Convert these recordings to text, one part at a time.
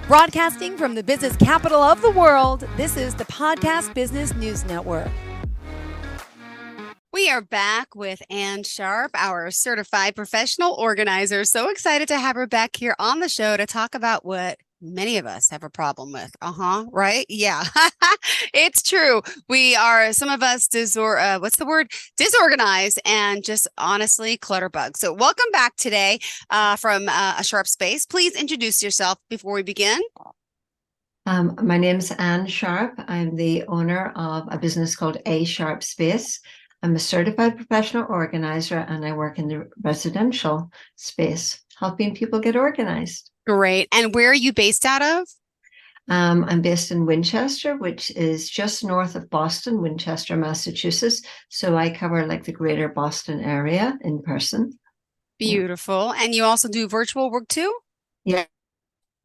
Broadcasting from the business capital of the world, this is the Podcast Business News Network. We are back with Ann Sharp, our certified professional organizer. So excited to have her back here on the show to talk about what many of us have a problem with. Right? Yeah, it's true. We are, some of us, disorganized and just honestly clutterbug. So welcome back today from A Sharp Space. Please introduce yourself before we begin. My name's Ann Sharp. I'm the owner of a business called A Sharp Space. I'm a certified professional organizer and I work in the residential space, helping people get organized. Great. And where are you based out of? I'm based in Winchester, which is just north of Boston, Winchester, Massachusetts. So I cover like the greater Boston area in person. Beautiful. And you also do virtual work too? Yeah,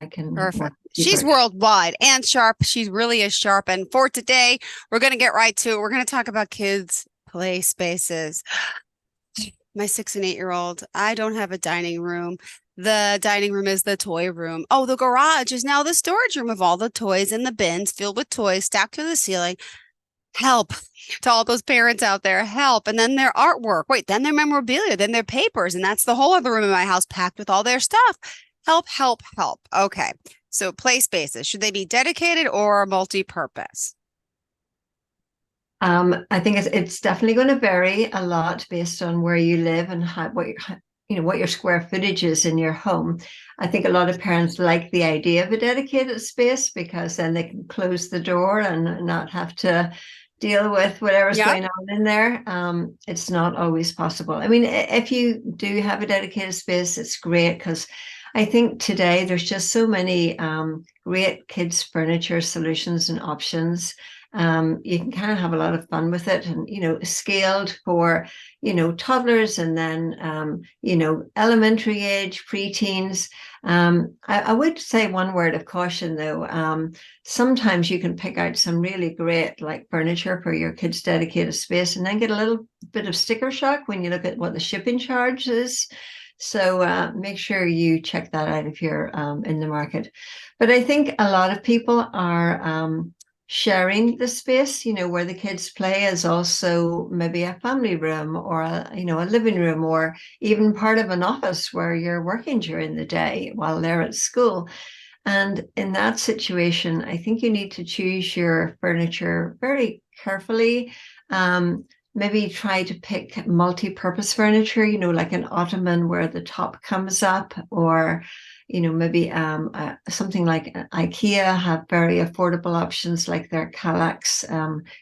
I can. Perfect. She's worldwide and sharp. She really is sharp. And for today, we're going to get right to it. We're going to talk about kids' play spaces. My 6 and 8-year-old, I don't have a dining room. The dining room is the toy room. Oh, the garage is now the storage room of all the toys in the bins filled with toys stacked to the ceiling. Help to all those parents out there. Help. And then their artwork. Wait, then their memorabilia, then their papers. And that's the whole other room in my house packed with all their stuff. Help, help, help. Okay. So play spaces, should they be dedicated or multi-purpose? I think it's definitely going to vary a lot based on where you live and what your square footage is in your home. I think a lot of parents like the idea of a dedicated space because then they can close the door and not have to deal with whatever's going on in there. It's not always possible. I mean, if you do have a dedicated space, it's great because I think today there's just so many great kids furniture solutions and options. You can kind of have a lot of fun with it and, scaled for, toddlers and then, elementary age, preteens. I would say one word of caution, though. Sometimes you can pick out some really great like furniture for your kids' dedicated space and then get a little bit of sticker shock when you look at what the shipping charge is. So make sure you check that out if you're in the market. But I think a lot of people are sharing the space, where the kids play is also maybe a family room or a living room or even part of an office where you're working during the day while they're at school. And in that situation, I think you need to choose your furniture very carefully. Maybe try to pick multi-purpose furniture, like an ottoman where the top comes up, or maybe something like IKEA have very affordable options like their Kallax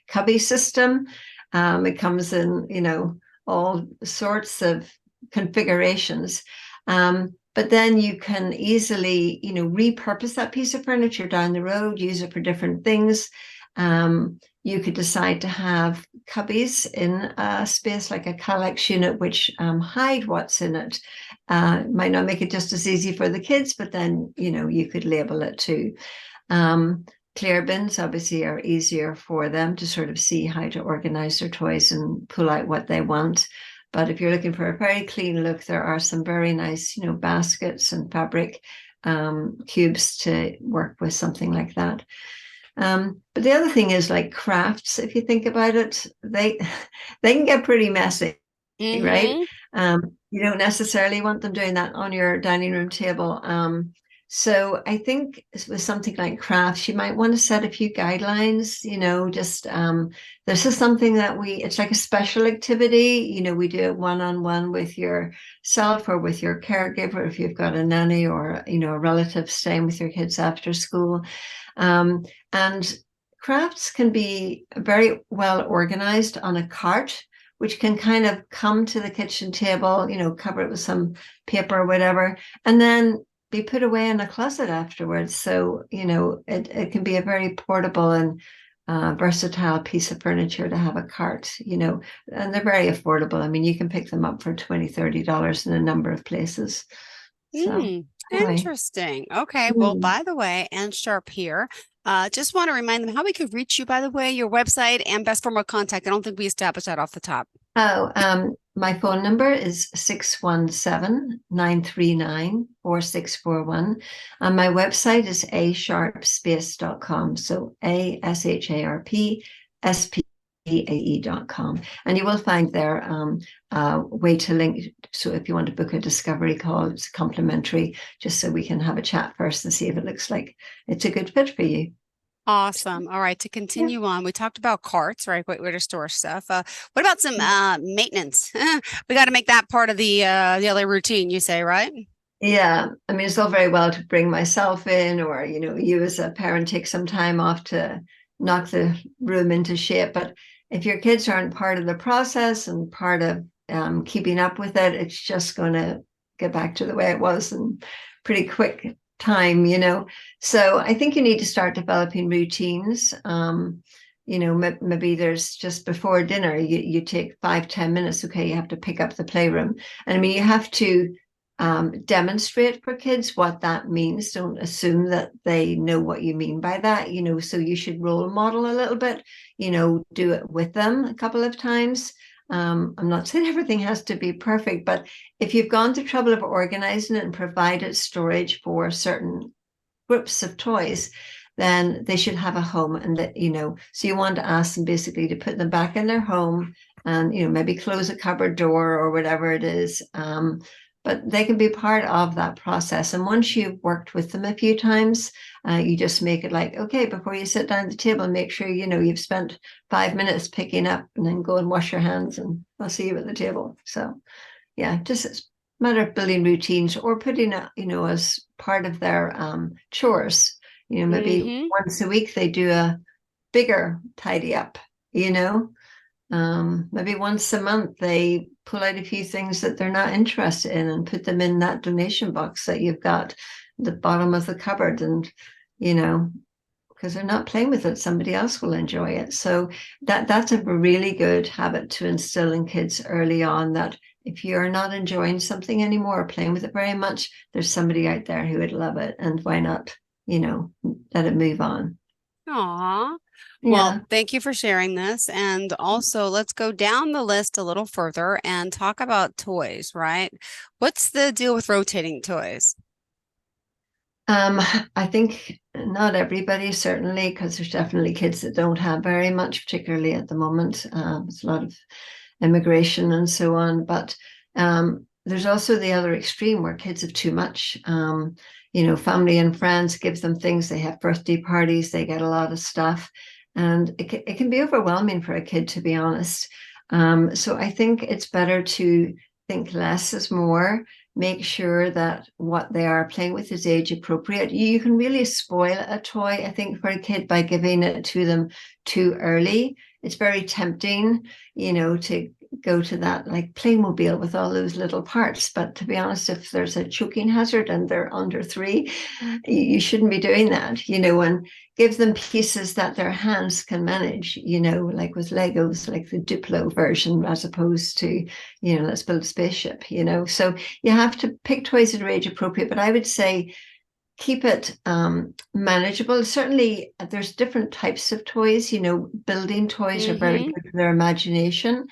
cubby system. It comes in, all sorts of configurations. But then you can easily, repurpose that piece of furniture down the road, use it for different things. You could decide to have cubbies in a space like a Kallax unit, which hide what's in it. Might not make it just as easy for the kids, but then, you could label it too. Clear bins obviously are easier for them to sort of see how to organize their toys and pull out what they want. But if you're looking for a very clean look, there are some very nice, baskets and fabric cubes to work with something like that. But the other thing is like crafts. If you think about it, they can get pretty messy, right? You don't necessarily want them doing that on your dining room table. So I think with something like crafts, you might want to set a few guidelines, just this is something that it's like a special activity, we do it one-on-one with yourself or with your caregiver if you've got a nanny or, a relative staying with your kids after school. And crafts can be very well organized on a cart, which can kind of come to the kitchen table, cover it with some paper or whatever, and then be put away in a closet afterwards. So, it can be a very portable and versatile piece of furniture to have a cart, and they're very affordable. I mean, you can pick them up for $20, $30 in a number of places. So, anyway. Interesting. Okay. Well, by the way, Ann Sharp here. Just want to remind them how we could reach you, by the way, your website and best form of contact. I don't think we established that off the top. Oh, my phone number is 617-939-4641. And my website is asharpspace.com. So ASHARPSPAE.com. And you will find there a way to link. So if you want to book a discovery call, it's complimentary, just so we can have a chat first and see if it looks like it's a good fit for you. Awesome. All right. To continue on, we talked about carts, right? Where to store stuff. What about some maintenance? We got to make that part of the daily routine, you say, right? Yeah, I mean, it's all very well to bring myself in, or you as a parent take some time off to knock the room into shape. But if your kids aren't part of the process and part of keeping up with it, it's just going to get back to the way it was in pretty quick time. So I think you need to start developing routines. Maybe there's just before dinner, you take 5-10 minutes. Okay, you have to pick up the playroom. And I mean, you have to demonstrate for kids what that means. Don't assume that they know what you mean by that. So you should role model a little bit, do it with them a couple of times. I'm not saying everything has to be perfect, but if you've gone to trouble of organizing it and provided storage for certain groups of toys, then they should have a home. And so you want to ask them basically to put them back in their home and, maybe close a cupboard door or whatever it is. But they can be part of that process. And once you've worked with them a few times, you just make it like, okay, before you sit down at the table, make sure, you've spent 5 minutes picking up, and then go and wash your hands, and I'll see you at the table. So yeah, just it's a matter of building routines or putting it, as part of their chores. Maybe once a week they do a bigger tidy up, maybe once a month they pull out a few things that they're not interested in and put them in that donation box that you've got at the bottom of the cupboard. And because they're not playing with it, somebody else will enjoy it. So that's a really good habit to instill in kids early on, that if you're not enjoying something anymore or playing with it very much, there's somebody out there who would love it, and why not let it move on. Aw. Yeah. Well, thank you for sharing this. And also, let's go down the list a little further and talk about toys, right? What's the deal with rotating toys? I think not everybody, certainly, because there's definitely kids that don't have very much, particularly at the moment. There's a lot of immigration and so on. But there's also the other extreme where kids have too much. Family and friends give them things. They have birthday parties. They get a lot of stuff. And it can be overwhelming for a kid, to be honest. So I think it's better to think less is more. Make sure that what they are playing with is age appropriate. You can really spoil a toy, I think, for a kid by giving it to them too early. It's very tempting, to go to that like Playmobil with all those little parts. But to be honest, if there's a choking hazard and they're under 3, you shouldn't be doing that, and give them pieces that their hands can manage, like with Legos, like the Duplo version, as opposed to, let's build a spaceship, So you have to pick toys that are age appropriate, but I would say keep it manageable. Certainly there's different types of toys, building toys are very good for their imagination.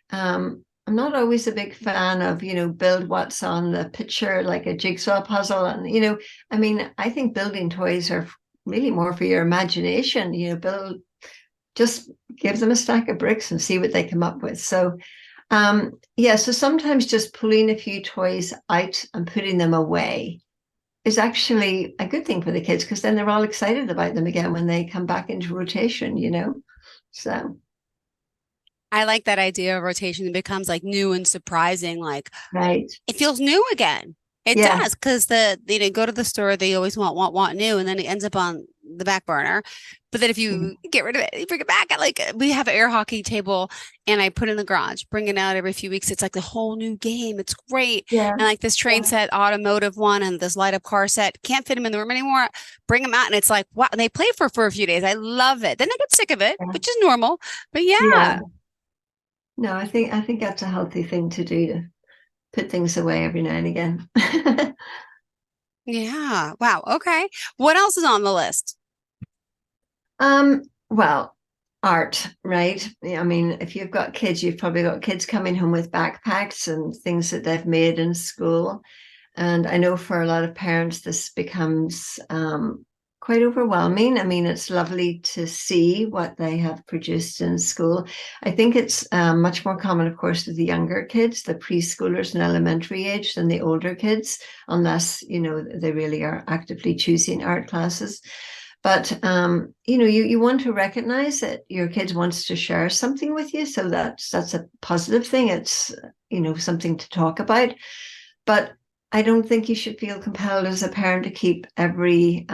I'm not always a big fan of, build what's on the picture, like a jigsaw puzzle. And, I think building toys are really more for your imagination. Just give them a stack of bricks and see what they come up with. So, so sometimes just pulling a few toys out and putting them away is actually a good thing for the kids, because then they're all excited about them again when they come back into rotation, So I like that idea of rotation. It becomes like new and surprising. Like, right. It feels new again. It does, because they go to the store, they always want new, and then it ends up on the back burner. But then if you get rid of it, you bring it back. We have an air hockey table, and I put it in the garage, bring it out every few weeks. It's like the whole new game. It's great. Yeah. And like this train set automotive one and this light up car set, can't fit them in the room anymore. Bring them out, and it's like, wow. And they play for a few days. I love it. Then they get sick of it, which is normal. But yeah. No, I think that's a healthy thing to do, to put things away every now and again. Yeah. Wow. Okay. What else is on the list? Well, art, right? I mean, if you've got kids, you've probably got kids coming home with backpacks and things that they've made in school. And I know for a lot of parents, this becomes quite overwhelming. I mean, it's lovely to see what they have produced in school. I think it's much more common, of course, with the younger kids, the preschoolers and elementary age, than the older kids, unless, you know, they really are actively choosing art classes. But, you know, you want to recognize that your kids wants to share something with you. So that's a positive thing. It's, you know, something to talk about. But I don't think you should feel compelled as a parent to keep every,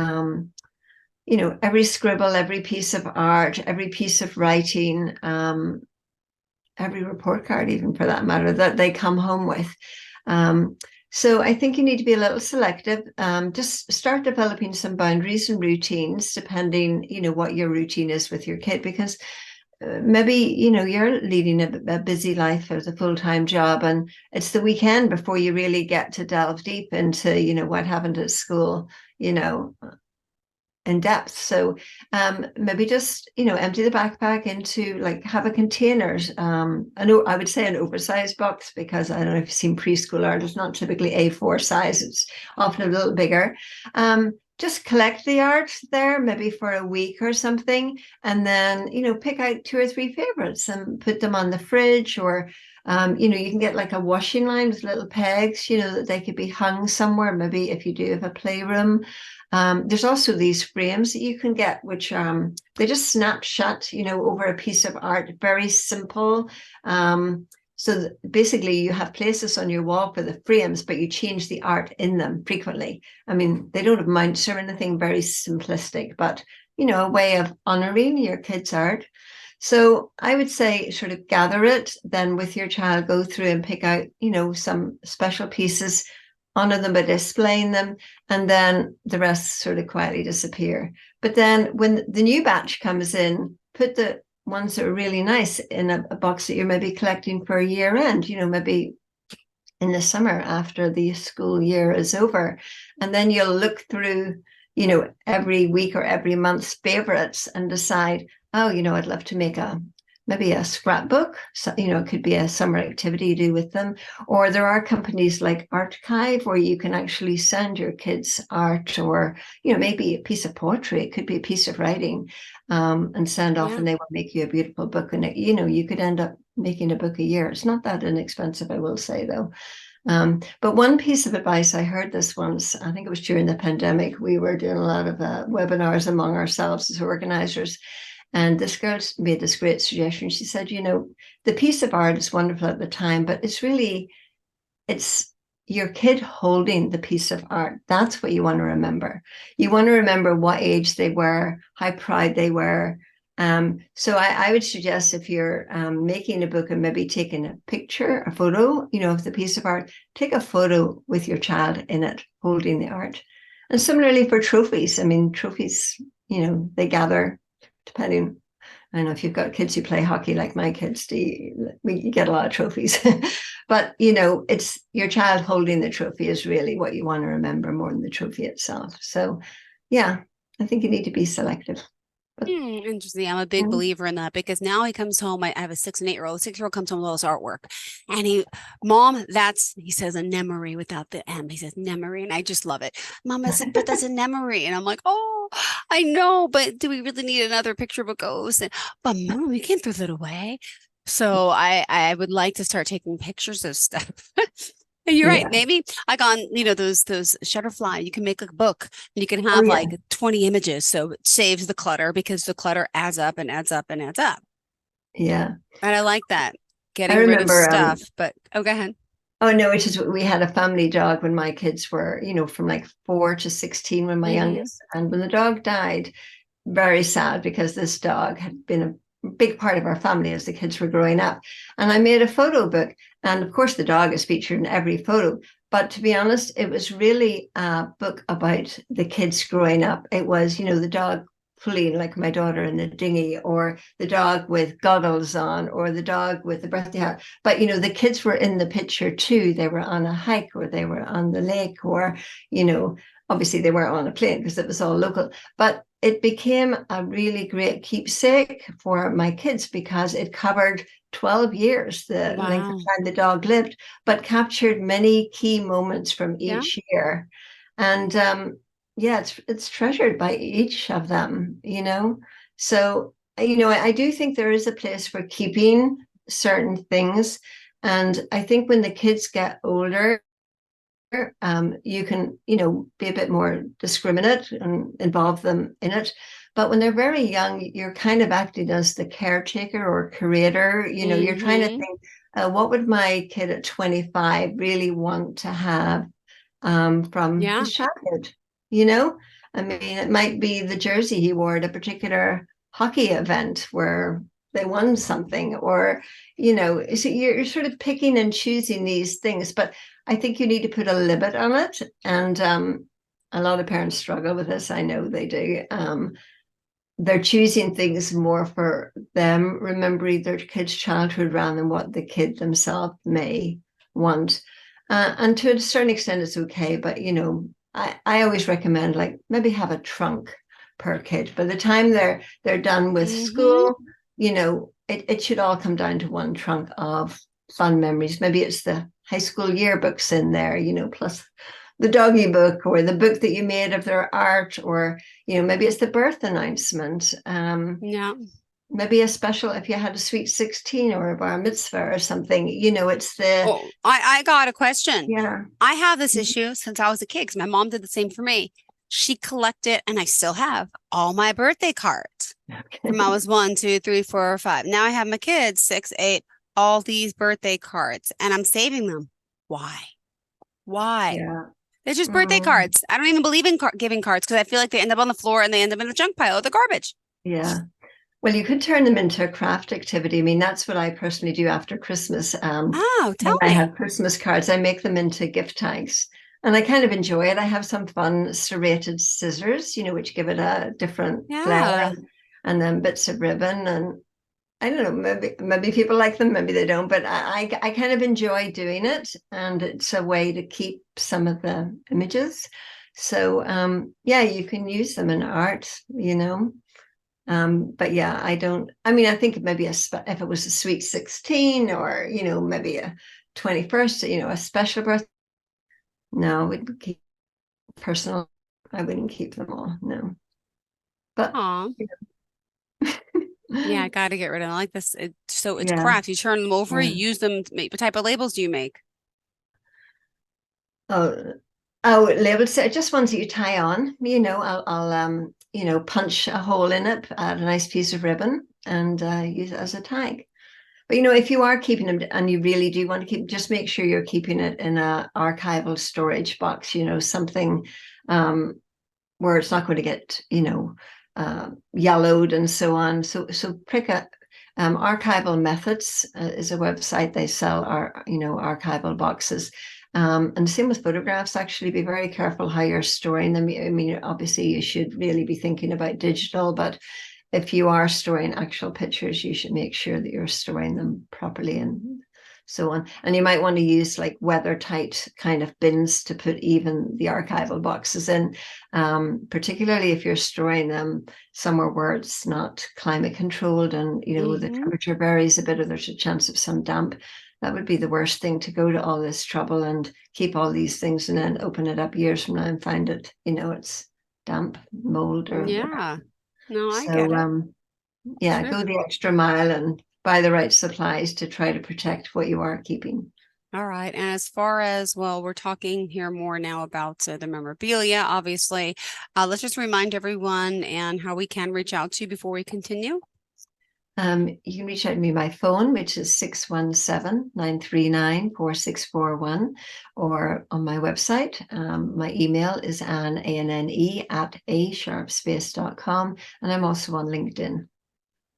you know, every scribble, every piece of art, every piece of writing, every report card, even for that matter, that they come home with. So I think you need to be a little selective. Just start developing some boundaries and routines, depending, you know, what your routine is with your kid, because maybe, you know, you're leading a busy life as a full-time job, and it's the weekend before you really get to delve deep into, you know, what happened at school, you know, in depth. So maybe just, you know, empty the backpack into, like, have a containers. I know I would say an oversized box, because I don't know if you've seen preschool art, it's not typically A4 size, it's often a little bigger. Just collect the art there, maybe for a week or something, and then, you know, pick out 2 or 3 favorites and put them on the fridge, or you know, you can get like a washing line with little pegs, you know, that they could be hung somewhere, maybe if you do have a playroom. There's also these frames that you can get, which they just snap shut, you know, over a piece of art, very simple. So basically you have places on your wall for the frames, but you change the art in them frequently. I mean, they don't have mounts or anything, very simplistic, but, you know, a way of honoring your kids' art. So I would say sort of gather it, then with your child, go through and pick out, you know, some special pieces, honor them by displaying them, and then the rest sort of quietly disappear. But then when the new batch comes in, put the ones that are really nice in a box that you're maybe collecting for a year end, you know, maybe in the summer after the school year is over. And then you'll look through, you know, every week or every month's favorites and decide, oh, you know, I'd love to make maybe a scrapbook. So, you know, it could be a summer activity you do with them. Or there are companies like Archive where you can actually send your kids art, or, you know, maybe a piece of poetry. It could be a piece of writing, and send off, and they will make you a beautiful book. And, you know, you could end up making a book a year. It's not that inexpensive, I will say, though. But one piece of advice, I heard this once, I think it was during the pandemic. We were doing a lot of webinars among ourselves as organizers. And this girl made this great suggestion. She said, you know, the piece of art is wonderful at the time, but it's your kid holding the piece of art. That's what you want to remember. You want to remember what age they were, how proud they were. So I would suggest, if you're making a book and maybe taking a picture, a photo, you know, of the piece of art, take a photo with your child in it, holding the art. And similarly for trophies. I mean, trophies, you know, they gather, depending, I don't know if you've got kids who play hockey like my kids do, you get a lot of trophies. But, you know, it's your child holding the trophy is really what you want to remember more than the trophy itself. So, yeah, I think you need to be selective. Interesting. I'm a big believer in that, because now he comes home. I have a 6 and 8-year-old. 6-year-old comes home with all his artwork, and he says anemone without the M. He says anemone, and I just love it. Mom, I said, but that's anemone, and I'm like, oh, I know, but do we really need another picture of a ghost? But Mom, we can't throw that away. So I would like to start taking pictures of stuff. You're right. Maybe like on, you know, those Shutterfly, you can make a book, and you can have like 20 images. So it saves the clutter, because the clutter adds up and adds up and adds up. Yeah. And I like that. Getting rid of stuff. But go ahead. Oh, no, we had a family dog when my kids were, you know, from like 4 to 16 when my youngest, and when the dog died, very sad, because this dog had been a big part of our family as the kids were growing up. And I made a photo book, and of course the dog is featured in every photo, but to be honest, it was really a book about the kids growing up. It was, you know, the dog fully like my daughter in the dinghy, or the dog with goggles on, or the dog with the birthday hat. But, the kids were in the picture too. They were on a hike, or they were on the lake, or, obviously they weren't on a plane because it was all local. But it became a really great keepsake for my kids because it covered 12 years, the length of time the dog lived, but captured many key moments from each year. And it's treasured by each of them, So, I do think there is a place for keeping certain things. And I think when the kids get older, you can, be a bit more discriminate and involve them in it. But when they're very young, you're kind of acting as the caretaker or curator. You're trying to think, what would my kid at 25 really want to have from his childhood? I mean, it might be the jersey he wore at a particular hockey event where they won something, or, so you're sort of picking and choosing these things. But I think you need to put a limit on it. And a lot of parents struggle with this. I know they do. They're choosing things more for them, remembering their kid's childhood rather than what the kid themselves may want. And to a certain extent, it's okay. But, I always recommend like maybe have a trunk per kid. By the time they're done with school, it should all come down to one trunk of fun memories. Maybe it's the high school yearbooks in there, plus the doggy book, or the book that you made of their art, or, maybe it's the birth announcement. Maybe a special, if you had a sweet 16 or a bar mitzvah or something, it's the... Oh, I got a question. Yeah. I have this issue since I was a kid because my mom did the same for me. She collected, and I still have, all my birthday cards from I was 1, 2, 3, 4, or 5. Now I have my kids, 6, 8, all these birthday cards, and I'm saving them. Why? Yeah. They're just birthday cards. I don't even believe in giving cards because I feel like they end up on the floor and they end up in the junk pile of the garbage. Yeah. Well, you could turn them into a craft activity. I mean, that's what I personally do after Christmas. Tell me. I have Christmas cards. I make them into gift tags, and I kind of enjoy it. I have some fun serrated scissors, which give it a different flair, and then bits of ribbon. And I don't know, maybe people like them, maybe they don't, but I kind of enjoy doing it, and it's a way to keep some of the images. So you can use them in art, But yeah, I think maybe if it was a sweet 16, or, maybe a 21st, a special birthday. No, we'd keep personal. I wouldn't keep them all. No. But yeah, I got to get rid of them. I like this. So it's craft. You turn them over, you use them. What type of labels do you make? Oh, labels, just ones that you tie on. I'll punch a hole in it, add a nice piece of ribbon, and use it as a tag. But, if you are keeping them and you really do want to keep, just make sure you're keeping it in a archival storage box, something where it's not going to get, yellowed and so on. So pick a Archival Methods is a website. They sell archival boxes. And same with photographs. Actually, be very careful how you're storing them. I mean, obviously, you should really be thinking about digital, but if you are storing actual pictures, you should make sure that you're storing them properly and so on. And you might want to use like weather tight kind of bins to put even the archival boxes in, particularly if you're storing them somewhere where it's not climate controlled and, the temperature varies a bit, or there's a chance of some damp. That would be the worst thing, to go to all this trouble and keep all these things and then open it up years from now and find it, it's damp, mold, or whatever. No, I so, get it. Sure. Go the extra mile and buy the right supplies to try to protect what you are keeping. All right. And as far as, we're talking here more now about the memorabilia, obviously. Let's just remind everyone and how we can reach out to you before we continue. You can reach out to me by phone, which is 617-939-4641, or on my website. My email is anne@asharpspace.com, and I'm also on LinkedIn.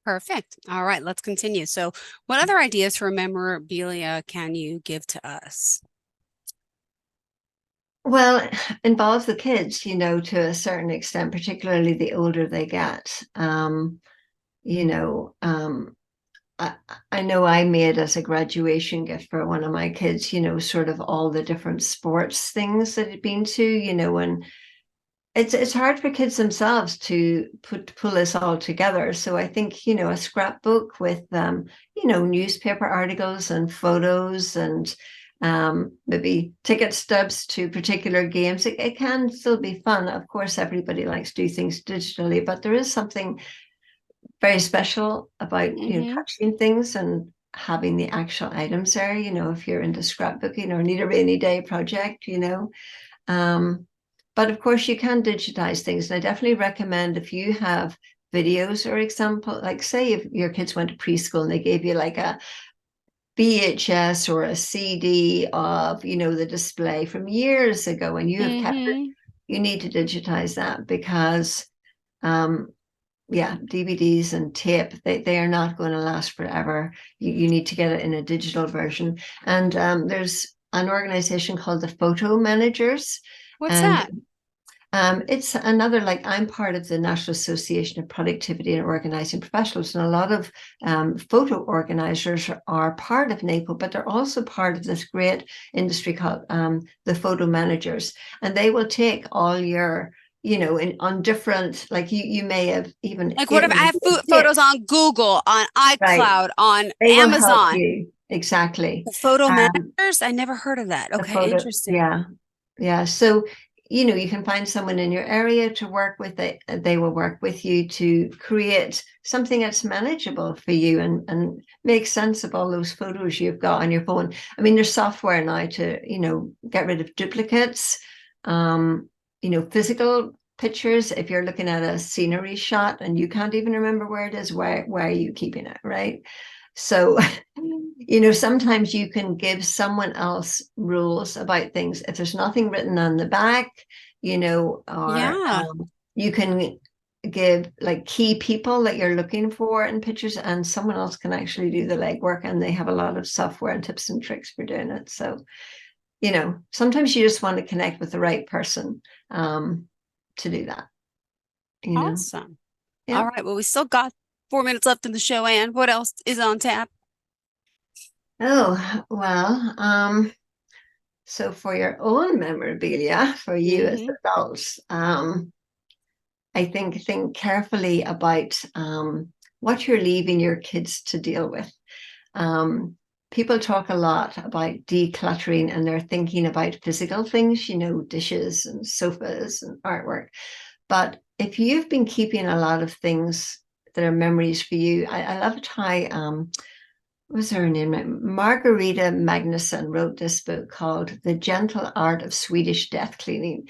Perfect. All right, let's continue. So what other ideas for memorabilia can you give to us? Well, involves the kids, to a certain extent, particularly the older they get. You know, I, I know I made as a graduation gift for one of my kids, sort of all the different sports things that he'd been to, and it's hard for kids themselves to pull this all together. So I think, a scrapbook with newspaper articles and photos and maybe ticket stubs to particular games. It can still be fun. Of course, everybody likes to do things digitally, but there is something very special about touching things and having the actual items there. If you're into scrapbooking or need a rainy day project, but of course, you can digitize things. And I definitely recommend if you have videos, or example, like say if your kids went to preschool and they gave you like a VHS or a CD of, the display from years ago and you have kept it, you need to digitize that because, DVDs and tape, they are not going to last forever. You need to get it in a digital version. And there's an organization called the Photo Managers. What's that? It's another, like I'm part of the National Association of Productivity and Organizing Professionals, and a lot of photo organizers are part of NAPO, but they're also part of this great industry called the Photo Managers, and they will take all your on different, like you may have even like what if I have photos on Google, on iCloud, right, on they Amazon. Exactly. The Photo Managers? I never heard of that. Okay, interesting. Yeah. So, you can find someone in your area to work with it. They will work with you to create something that's manageable for you and make sense of all those photos you've got on your phone. I mean, there's software now to, get rid of duplicates, physical pictures. If you're looking at a scenery shot and you can't even remember where it is, where are you keeping it, right? So, sometimes you can give someone else rules about things. If there's nothing written on the back, or you can give like key people that you're looking for in pictures, and someone else can actually do the legwork, and they have a lot of software and tips and tricks for doing it. So, sometimes you just want to connect with the right person to do that. Awesome. Yeah. All right. Well, we still got 4 minutes left in the show, Anne. What else is on tap? Oh, well, so for your own memorabilia, for you as adults, I think carefully about what you're leaving your kids to deal with. People talk a lot about decluttering and they're thinking about physical things, dishes and sofas and artwork. But if you've been keeping a lot of things that are memories for you, I loved how, what was her name? Margareta Magnusson wrote this book called The Gentle Art of Swedish Death Cleaning.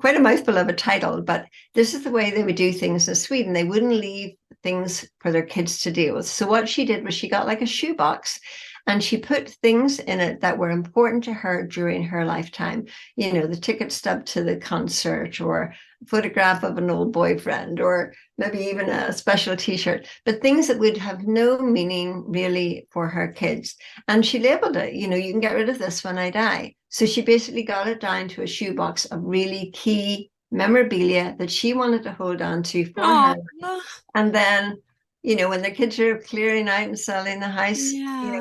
Quite a mouthful of a title, but this is the way they would do things in Sweden. They wouldn't leave things for their kids to deal with. So what she did was she got like a shoebox and she put things in it that were important to her during her lifetime. The ticket stub to the concert, or a photograph of an old boyfriend, or maybe even a special t-shirt, but things that would have no meaning really for her kids. And she labeled it, you can get rid of this when I die. So she basically got it down to a shoebox of really key memorabilia that she wanted to hold on to for her. And then, when the kids are clearing out and selling the house,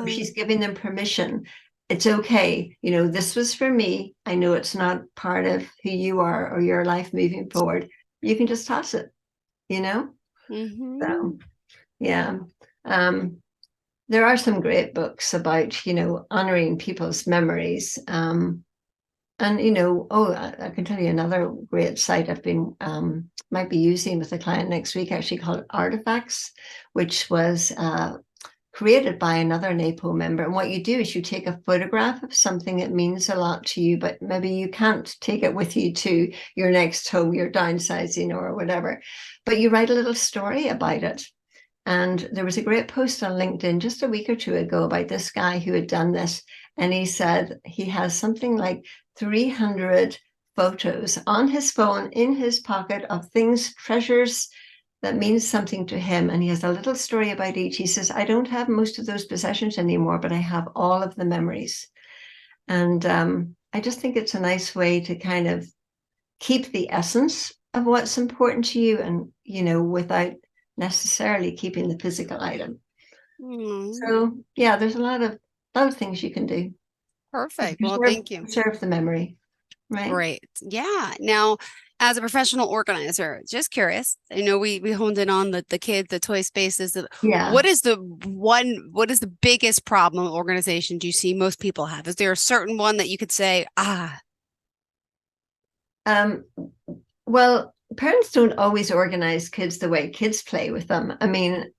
she's giving them permission. It's okay. This was for me. I know it's not part of who you are or your life moving forward. You can just toss it, So, yeah. There are some great books about, honoring people's memories. And, I can tell you another great site I've been, might be using with a client next week, actually, called Artifacts, which was created by another NAPO member. And what you do is you take a photograph of something that means a lot to you, but maybe you can't take it with you to your next home, you're downsizing or whatever, but you write a little story about it. And there was a great post on LinkedIn just a week or two ago about this guy who had done this. And he said he has something like 300 photos on his phone in his pocket of things, treasures that means something to him. And he has a little story about each. He says, I don't have most of those possessions anymore, but I have all of the memories. And I just think it's a nice way to kind of keep the essence of what's important to you, and without necessarily keeping the physical item. So yeah, there's a lot of things you can do. Perfect. Well, thank you. Preserve the memory. Right. Great. Yeah. Now, as a professional organizer, just curious, I know we honed in on the kids, the toy spaces. Yeah. What is the biggest problem organization do you see most people have? Is there a certain one that you could say, well, parents don't always organize kids the way kids play with them. I mean,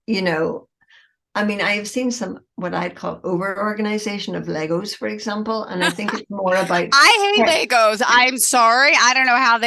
I have seen some what I'd call over-organization of Legos, for example, and I think it's more about. I hate Legos. I'm sorry. I don't know how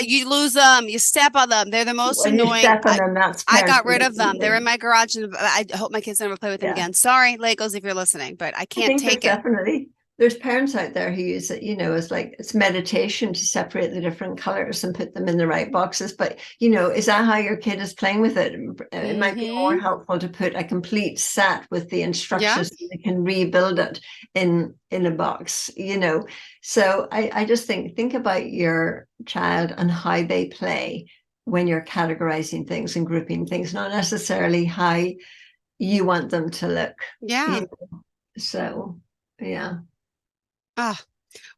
you lose them. You step on them. They're the most annoying. You step on them, that's I got rid of them. They're in my garage, and I hope my kids never play with them again. Sorry, Legos, if you're listening, but I can't take it. Definitely. There's parents out there who use it, as like it's meditation to separate the different colors and put them in the right boxes. But, is that how your kid is playing with it? It might be more helpful to put a complete set with the instructions so they can rebuild it in a box, So I just think about your child and how they play when you're categorizing things and grouping things, not necessarily how you want them to look. Yeah. So, yeah.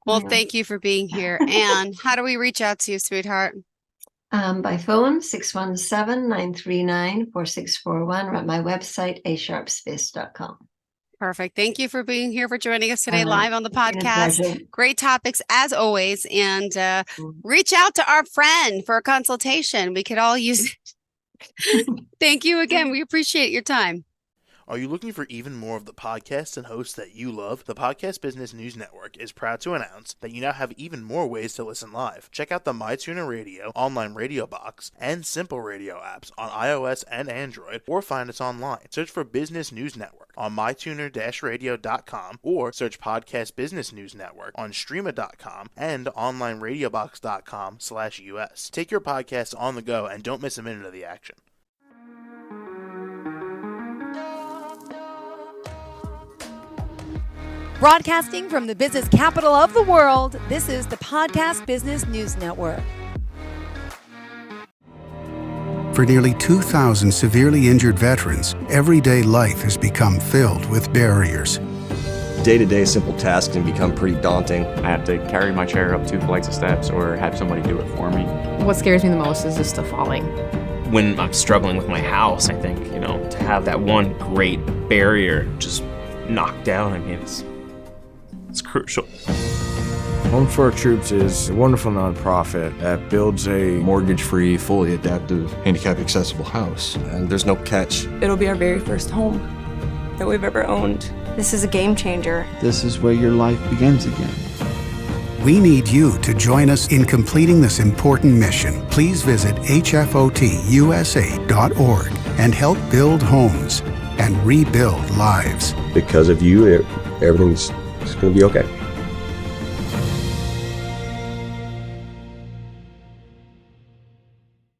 Well, thank you for being here. And how do we reach out to you, sweetheart? By phone, 617-939-4641, or at my website, asharpspace.com. Perfect. Thank you for being here, for joining us today live on the podcast. Great topics as always. And reach out to our friend for a consultation. We could all use it. Thank you again. We appreciate your time. Are you looking for even more of the podcasts and hosts that you love? The Podcast Business News Network is proud to announce that you now have even more ways to listen live. Check out the MyTuner Radio, online radio box, and Simple Radio apps on iOS and Android, or find us online. Search for Business News Network on mytuner-radio.com, or search Podcast Business News Network on streama.com and onlineradiobox.com/US. Take your podcast on the go and don't miss a minute of the action. Broadcasting from the business capital of the world, this is the Podcast Business News Network. For nearly 2,000 severely injured veterans, everyday life has become filled with barriers. Day-to-day simple tasks can become pretty daunting. I have to carry my chair up 2 flights of steps or have somebody do it for me. What scares me the most is just the falling. When I'm struggling with my house, I think, to have that one great barrier just knocked down, it's crucial. Home for Our Troops is a wonderful nonprofit that builds a mortgage-free, fully adaptive, handicap-accessible house. And there's no catch. It'll be our very first home that we've ever owned. This is a game changer. This is where your life begins again. We need you to join us in completing this important mission. Please visit hfotusa.org and help build homes and rebuild lives. Because of you, everything's going to be okay.